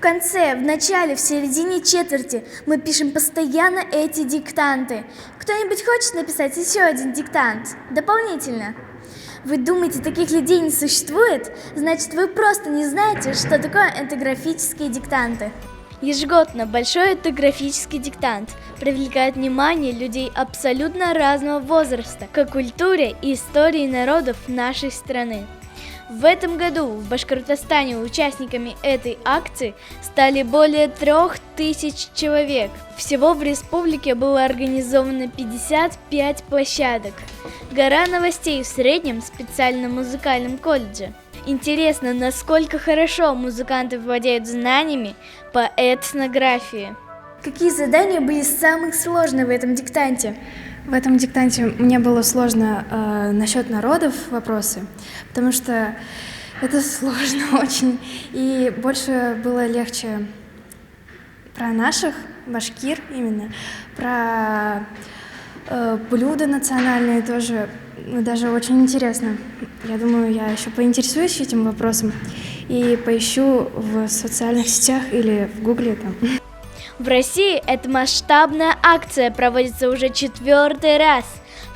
конце, в начале, в середине четверти мы пишем постоянно эти диктанты. Кто-нибудь хочет написать еще один диктант? Дополнительно. Вы думаете, таких людей не существует? Значит, вы просто не знаете, что такое этнографические диктанты. Ежегодно большой этнографический диктант привлекает внимание людей абсолютно разного возраста к культуре и истории народов нашей страны. В этом году в Башкортостане участниками этой акции стали более 3000 человек. Всего в республике было организовано 55 площадок. Гора новостей в среднем специальном музыкальном колледже. Интересно, насколько хорошо музыканты владеют знаниями по этнографии. Какие задания были самые сложные в этом диктанте? В этом диктанте мне было сложно насчет народов вопросы, потому что это сложно очень. И больше было легче про наших, башкир именно, про блюда национальные тоже, даже очень интересно. Я думаю, я еще поинтересуюсь этим вопросом и поищу в социальных сетях или в Гугле там. В России эта масштабная акция проводится уже 4-й раз.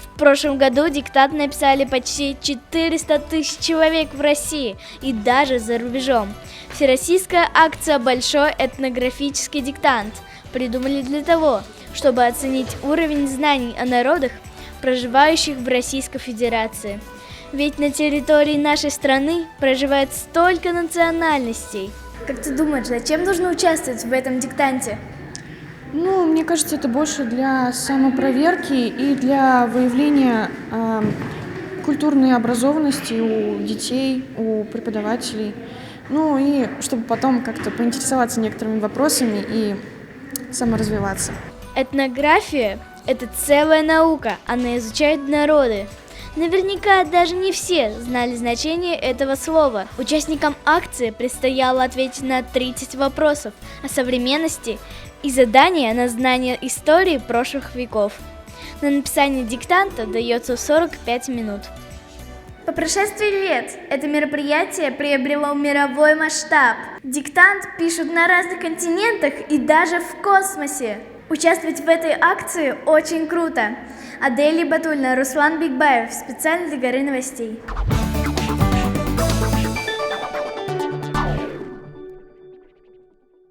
В прошлом году диктант написали почти 400 тысяч человек в России и даже за рубежом. Всероссийская акция «Большой этнографический диктант» придумали для того, чтобы оценить уровень знаний о народах, проживающих в Российской Федерации. Ведь на территории нашей страны проживает столько национальностей. Как ты думаешь, зачем нужно участвовать в этом диктанте? Мне кажется, это больше для самопроверки и для выявления культурной образованности у детей, у преподавателей. И чтобы потом как-то поинтересоваться некоторыми вопросами и саморазвиваться. Этнография – это целая наука, она изучает народы. Наверняка даже не все знали значение этого слова. Участникам акции предстояло ответить на 30 вопросов о современности и задания на знание истории прошлых веков. На написание диктанта дается 45 минут. По прошествии лет это мероприятие приобрело мировой масштаб. Диктант пишут на разных континентах и даже в космосе. Участвовать в этой акции очень круто. Адель Батульна, Руслан Бигбаев. Специально для Горы новостей.